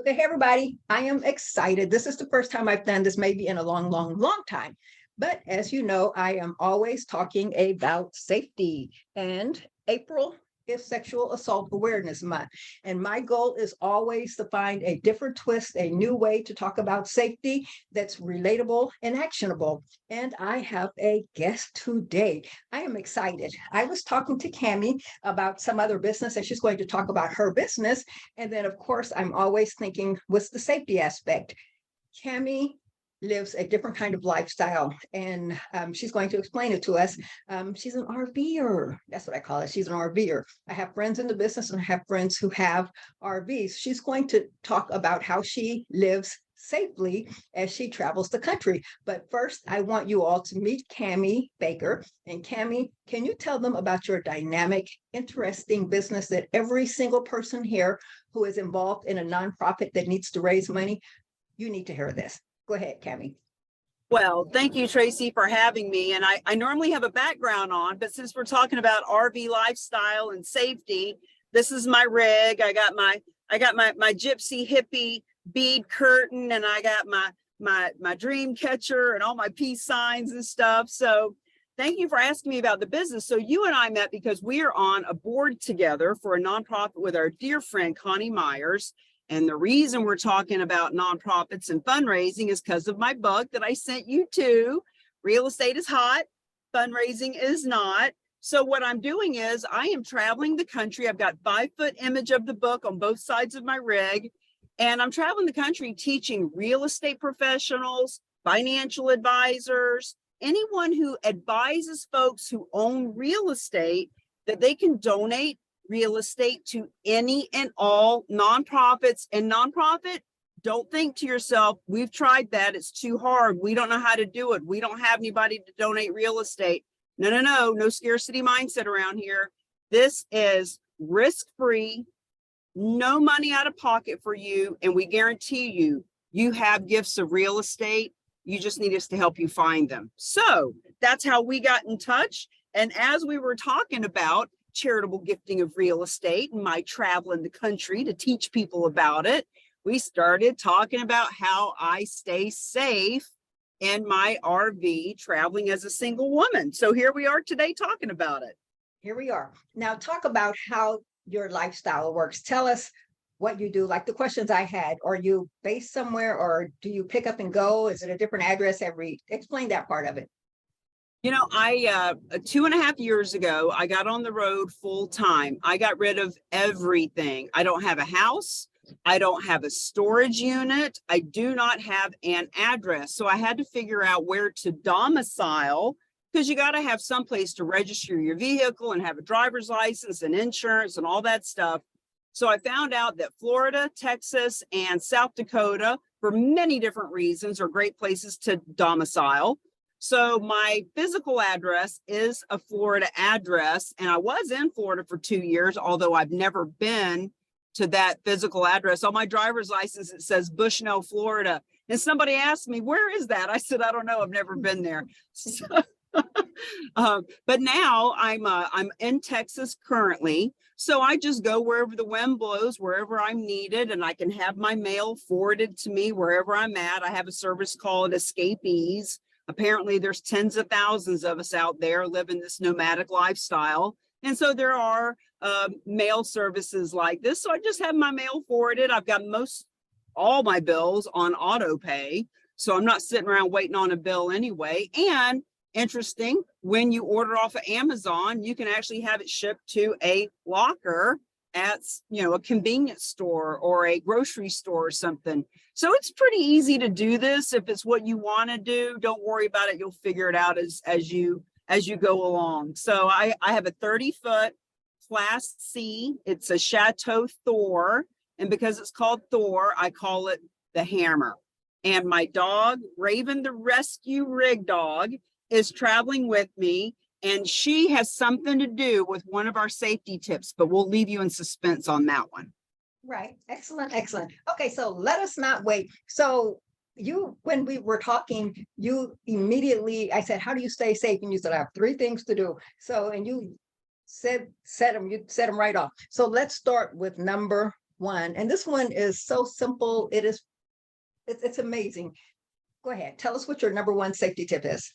Okay, hey everybody, I am excited. This is the first time I've done this, maybe in a long time. But as you know, I am always talking about safety, and April is Sexual Assault Awareness Month. And my goal is always to find a different twist, a new way to talk about safety that's relatable and actionable. And I have a guest today. I am excited. I was talking to Cami about some other business, and she's going to talk about her business. And then, of course, I'm always thinking, what's the safety aspect? Cami lives a different kind of lifestyle, and she's going to explain it to us. She's an RVer. That's what I call it. She's an RVer. I have friends in the business, and I have friends who have RVs. She's going to talk about how she lives safely as she travels the country. But first, I want you all to meet Cami Baker. And Cami, can you tell them about your dynamic, interesting business that every single person here who is involved in a nonprofit that needs to raise money, you need to hear this. Go ahead, Cami. Well, thank you, Tracy, for having me. And I normally have a background on, but since we're talking about RV lifestyle and safety, this is my rig. I got my gypsy hippie bead curtain, and I got my dream catcher and all my peace signs and stuff. So thank you for asking me about the business. So you and I met because we are on a board together for a nonprofit with our dear friend, Connie Meyers. And the reason we're talking about nonprofits and fundraising is because of my book that I sent you to. Real estate is hot, fundraising is not. So what I'm doing is I am traveling the country. I've got 5-foot image of the book on both sides of my rig. And I'm traveling the country teaching real estate professionals, financial advisors, anyone who advises folks who own real estate that they can donate real estate to any and all nonprofits. And nonprofit, don't think to yourself, we've tried that, it's too hard, we don't know how to do it, we don't have anybody to donate real estate. No scarcity mindset around here. This is risk-free, no money out of pocket for you, and we guarantee you, you have gifts of real estate. You just need us to help you find them. So that's how we got in touch. And as we were talking about charitable gifting of real estate and my travel in the country to teach people about it, we started talking about how I stay safe in my RV traveling as a single woman. So here we are today talking about it. Here we are. Now talk about how your lifestyle works. Tell us what you do, like the questions I had. Are you based somewhere, or do you pick up and go? Is it a different address explain that part of it. You know, I 2.5 years ago, I got on the road full time. I got rid of everything. I don't have a house. I don't have a storage unit. I do not have an address. So I had to figure out where to domicile, because you got to have some place to register your vehicle and have a driver's license and insurance and all that stuff. So I found out that Florida, Texas, and South Dakota, for many different reasons, are great places to domicile. So my physical address is a Florida address, and I was in Florida for 2 years, although I've never been to that physical address. On my driver's license, it says Bushnell, Florida. And somebody asked me, where is that? I said, I don't know, I've never been there. So, but now I'm in Texas currently. So I just go wherever the wind blows, wherever I'm needed, and I can have my mail forwarded to me wherever I'm at. I have a service called Escapees. Apparently there's tens of thousands of us out there living this nomadic lifestyle. And so there are mail services like this. So I just have my mail forwarded. I've got all my bills on auto pay. So I'm not sitting around waiting on a bill anyway. And interesting, when you order off of Amazon, you can actually have it shipped to a locker at, a convenience store or a grocery store or something. So it's pretty easy to do this. If it's what you want to do, don't worry about it. You'll figure it out as you go along. So I have a 30-foot Class C. It's a Chateau Thor. And because it's called Thor, I call it the Hammer. And my dog, Raven, the rescue rig dog, is traveling with me. And she has something to do with one of our safety tips, but we'll leave you in suspense on that one. Right. Excellent. Okay, so let us not wait. So when we were talking, you immediately, I said, how do you stay safe? And you said, I have 3 things to do. So, and you said them right off. So let's start with number one, and this one is so simple. It's amazing. Go ahead. Tell us what your number one safety tip is.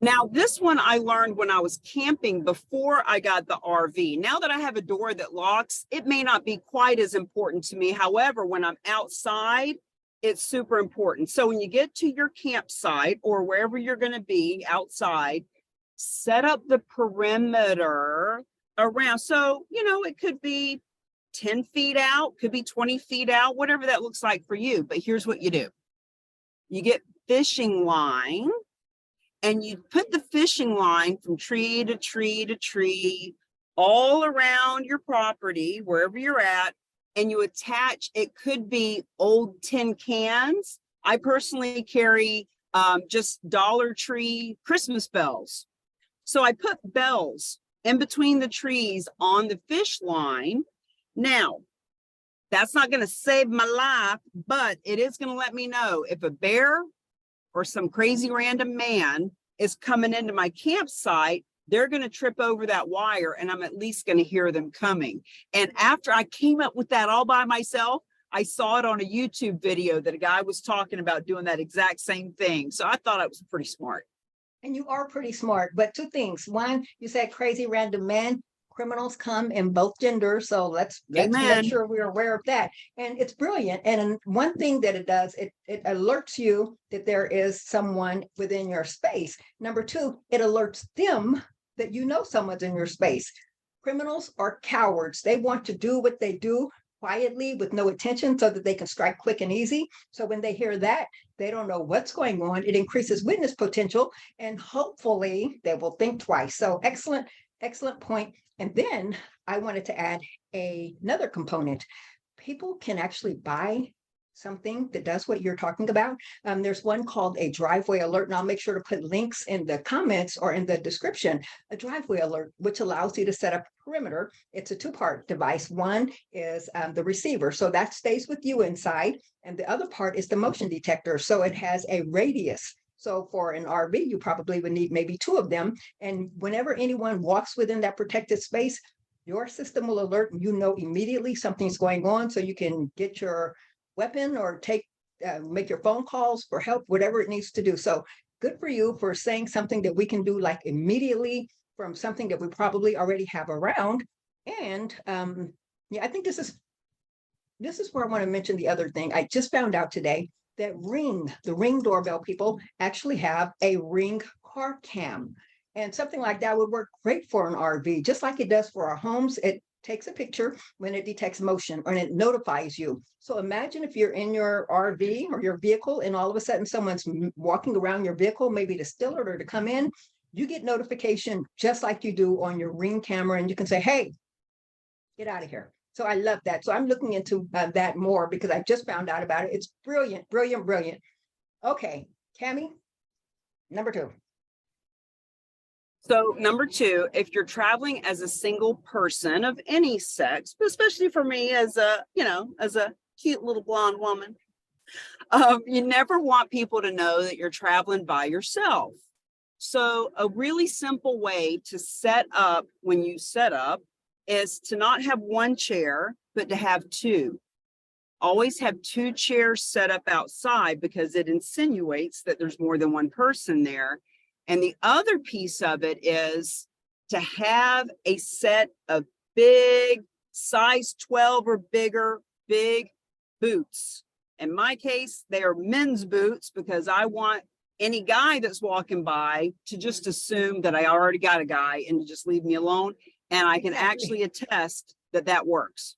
Now, this one I learned when I was camping before I got the RV. Now that I have a door that locks, it may not be quite as important to me. However, when I'm outside, it's super important. So when you get to your campsite or wherever you're going to be outside, set up the perimeter around. So, it could be 10 feet out, could be 20 feet out, whatever that looks like for you. But here's what you do. You get fishing line and you put the fishing line from tree to tree to tree all around your property, wherever you're at, and you attach, it could be old tin cans. I personally carry just Dollar Tree Christmas bells. So I put bells in between the trees on the fish line. Now, that's not going to save my life, but it is going to let me know if a bear or some crazy random man is coming into my campsite, they're going to trip over that wire and I'm at least going to hear them coming. And after I came up with that all by myself, I saw it on a YouTube video that a guy was talking about doing that exact same thing. So I thought it was pretty smart. And you are pretty smart, but two things. One, you said crazy random man. Criminals come in both genders, so let's make sure we're aware of that. And it's brilliant. And one thing that it does, it alerts you that there is someone within your space. Number two, it alerts them that someone's in your space. Criminals are cowards. They want to do what they do quietly with no attention so that they can strike quick and easy. So when they hear that, they don't know what's going on. It increases witness potential, and hopefully they will think twice. So excellent point. And then I wanted to add another component. People can actually buy something that does what you're talking about. There's one called a driveway alert, and I'll make sure to put links in the comments or in the description. A driveway alert, which allows you to set up a perimeter. It's a two-part device. One is the receiver, so that stays with you inside, and the other part is the motion detector. So it has a radius. So for an RV, you probably would need maybe two of them. And whenever anyone walks within that protected space, your system will alert and immediately something's going on, so you can get your weapon or make your phone calls for help, whatever it needs to do. So good for you for saying something that we can do like immediately from something that we probably already have around. And I think this is where I want to mention the other thing. I just found out today that the Ring doorbell people actually have a Ring car cam. And something like that would work great for an RV, just like it does for our homes. It takes a picture when it detects motion and it notifies you. So imagine if you're in your RV or your vehicle and all of a sudden someone's walking around your vehicle, maybe to steal it or to come in, you get notification just like you do on your Ring camera, and you can say, hey, get out of here. So I love that. So I'm looking into that more because I just found out about it. It's brilliant, brilliant, brilliant. Okay, Cami, number two. So number two, if you're traveling as a single person of any sex, but especially for me as a cute little blonde woman, you never want people to know that you're traveling by yourself. So a really simple way to set up when you set up is to not have one chair, but to have two. Always have two chairs set up outside because it insinuates that there's more than one person there. And the other piece of it is to have a set of big size 12 or bigger, big boots. In my case, they are men's boots because I want any guy that's walking by to just assume that I already got a guy and to just leave me alone. And I can actually attest that that works.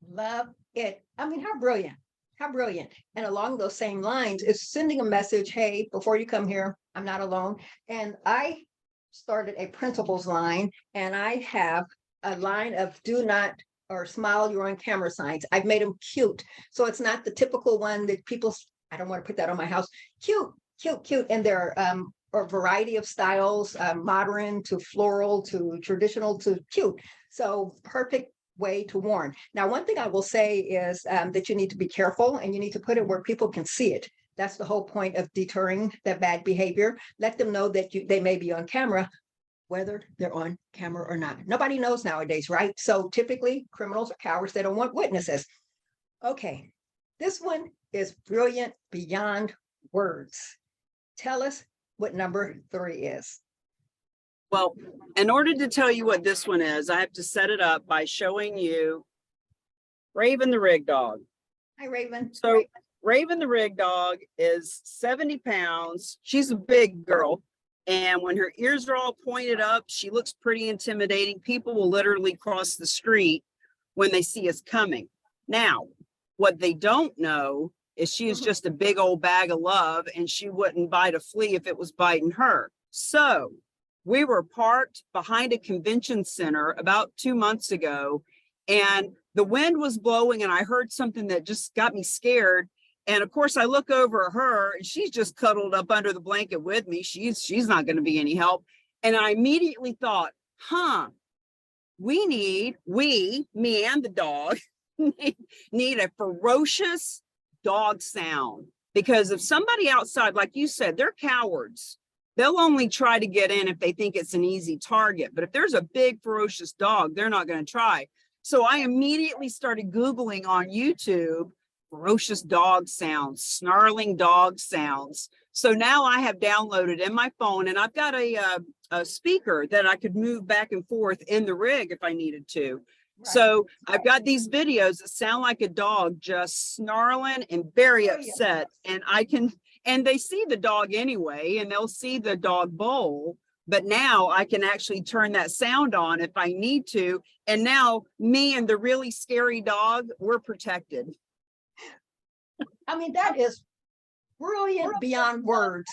Love it. I mean, how brilliant. How brilliant. And along those same lines, it's sending a message, hey, before you come here, I'm not alone. And I started a principles line, and I have a line of do not or smile, you're on camera signs. I've made them cute. So it's not the typical one that people, I don't want to put that on my house. Cute, cute, cute. And there are a variety of styles, modern to floral to traditional to cute. So perfect way to warn. Now, one thing I will say is that you need to be careful and you need to put it where people can see it. That's the whole point of deterring that bad behavior. Let them know that they may be on camera, whether they're on camera or not. Nobody knows nowadays, right? So typically criminals are cowards. They don't want witnesses. Okay, this one is brilliant beyond words. Tell us what number 3 is. Well, in order to tell you what this one is, I have to set it up by showing you Raven the rig dog. Hi, Raven. So Raven the rig dog is 70 pounds. She's a big girl. And when her ears are all pointed up, she looks pretty intimidating. People will literally cross the street when they see us coming. Now, what they don't know is she is just a big old bag of love, and she wouldn't bite a flea if it was biting her. So we were parked behind a convention center about 2 months ago, and the wind was blowing, and I heard something that just got me scared. And of course, I look over at her, and she's just cuddled up under the blanket with me. She's not going to be any help. And I immediately thought, me and the dog, need a ferocious dog sound. Because if somebody outside, like you said, they're cowards. They'll only try to get in if they think it's an easy target. But if there's a big ferocious dog, they're not going to try. So I immediately started Googling on YouTube ferocious dog sounds, snarling dog sounds. So now I have downloaded in my phone, and I've got a speaker that I could move back and forth in the rig if I needed to. Right. So I've got these videos that sound like a dog just snarling and very upset, and they see the dog anyway, and they'll see the dog bowl. But now I can actually turn that sound on if I need to. And now me and the really scary dog, we're protected. I mean, that is brilliant beyond words.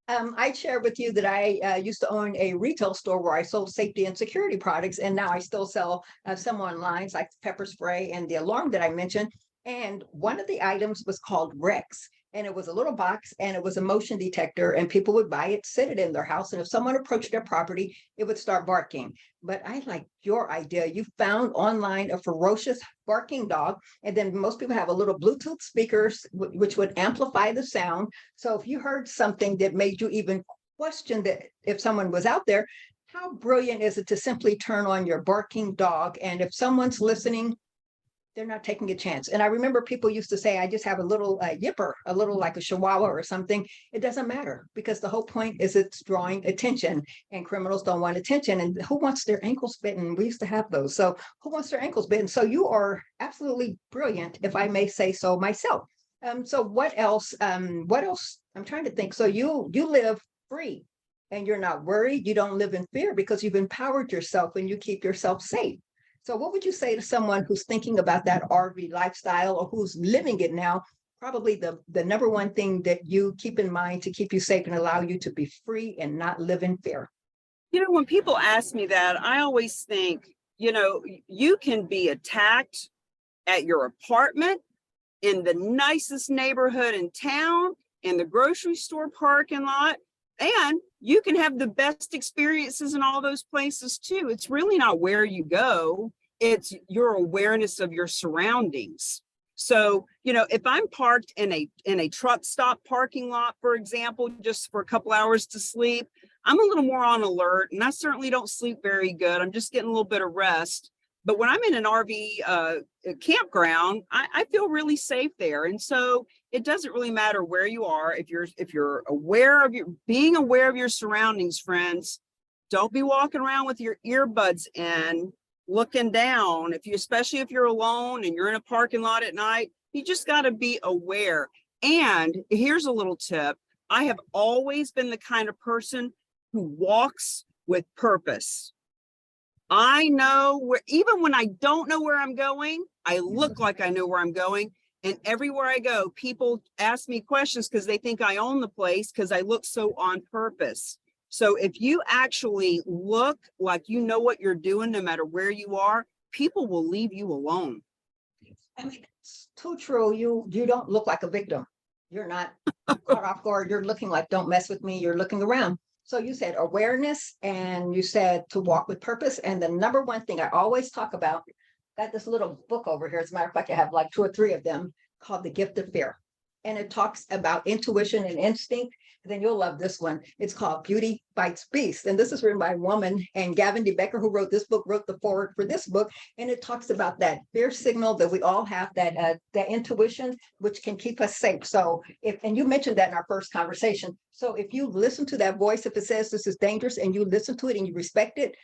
I shared with you that I used to own a retail store where I sold safety and security products, and now I still sell some online, like pepper spray and the alarm that I mentioned. And one of the items was called Rex, and it was a little box, and it was a motion detector, and people would buy it, sit it in their house, and if someone approached their property, it would start barking. But I like your idea. You found online a ferocious barking dog, and then most people have a little Bluetooth speakers which would amplify the sound. So if you heard something that made you even question that if someone was out there, how brilliant is it to simply turn on your barking dog, and if someone's listening, they're not taking a chance. And I remember people used to say, I just have a little yipper, a little like a chihuahua or something. It doesn't matter, because the whole point is it's drawing attention, and criminals don't want attention. And who wants their ankles bitten? We used to have those. So who wants their ankles bitten? So you are absolutely brilliant, if I may say so myself. So what else? What else? I'm trying to think. So you live free, and you're not worried. You don't live in fear because you've empowered yourself and you keep yourself safe. So what would you say to someone who's thinking about that RV lifestyle, or who's living it now? Probably the number one thing that you keep in mind to keep you safe and allow you to be free and not live in fear. You know, when people ask me that, I always think, you can be attacked at your apartment, in the nicest neighborhood in town, in the grocery store parking lot, and you can have the best experiences in all those places too. It's really not where you go, it's your awareness of your surroundings. So, if I'm parked in a truck stop parking lot, for example, just for a couple hours to sleep, I'm a little more on alert, and I certainly don't sleep very good. I'm just getting a little bit of rest. But when I'm in an RV campground, I feel really safe there. And so it doesn't really matter where you are. If you're aware of being aware of your surroundings, friends, don't be walking around with your earbuds in, looking down. Especially if you're alone and you're in a parking lot at night, you just got to be aware. And here's a little tip. I have always been the kind of person who walks with purpose. I know where, even when I don't know where I'm going, I look like I know where I'm going. And everywhere I go, people ask me questions because they think I own the place, because I look so on purpose. So if you actually look like you know what you're doing, no matter where you are, people will leave you alone. I mean, it's too true. You don't look like a victim. You're not caught off guard. You're looking like, don't mess with me. You're looking around. So you said awareness, and you said to walk with purpose. And the number one thing I always talk about, got this little book over here. As a matter of fact, I have like 2 or 3 of them, called The Gift of Fear. and it talks about intuition and instinct. Then you'll love this one. It's called Beauty Bites Beast. And this is written by a woman, and Cami Baker, who wrote this book, wrote the foreword for this book. And it talks about that fear signal that we all have, that intuition, which can keep us safe. So and you mentioned that in our first conversation. So if you listen to that voice, if it says this is dangerous and you listen to it and you respect it,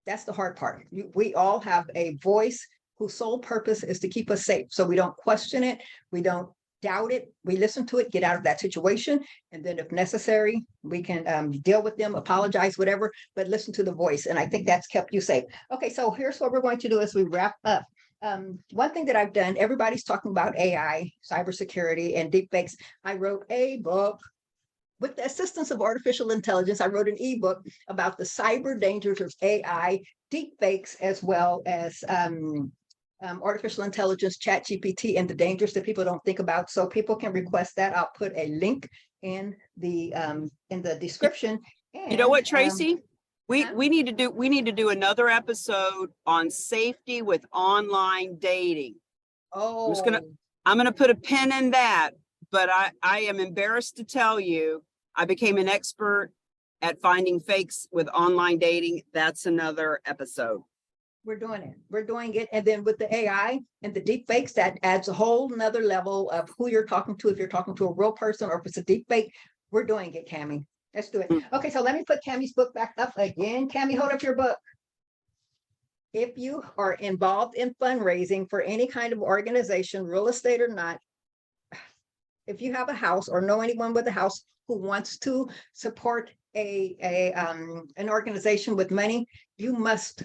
that's the hard part. We all have a voice whose sole purpose is to keep us safe. So we don't question it. We don't doubt it. We listen to it, get out of that situation. And then if necessary, we can deal with them, apologize, whatever, but listen to the voice. And I think that's kept you safe. Okay, so here's what we're going to do as we wrap up. One thing that I've done, everybody's talking about AI, cybersecurity, and deepfakes. I wrote a book with the assistance of artificial intelligence. I wrote an ebook about the cyber dangers of AI, deepfakes, as well as artificial intelligence, chat GPT, and the dangers that people don't think about. So people can request that. I'll put a link in the description. And, you know what, Tracy? Huh? We need to do another episode on safety with online dating. Oh, I'm gonna put a pin in that, but I am embarrassed to tell you, I became an expert at finding fakes with online dating. That's another episode. we're doing it. We're doing it. And then with the AI and the deep fakes, that adds a whole nother level of who you're talking to. If you're talking to a real person or if it's a deep fake, we're doing it, Cami. Let's do it. Okay, so let me put Cami's book back up again. Cami, hold up your book. If you are involved in fundraising for any kind of organization, real estate or not, if you have a house or know anyone with a house who wants to support an organization with money, you must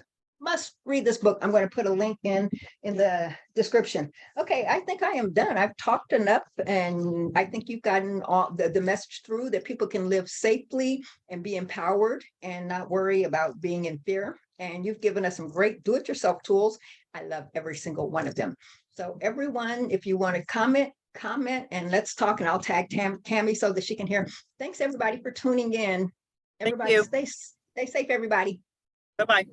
read this book. I'm going to put a link in the description. Okay, I think I am done. I've talked enough, and I think you've gotten all the message through that people can live safely and be empowered and not worry about being in fear. And you've given us some great do-it-yourself tools. I love every single one of them. So everyone, if you want to comment, and let's talk, and I'll tag Cami so that she can hear. Thanks everybody for tuning in. Everybody stay safe, everybody. Bye-bye.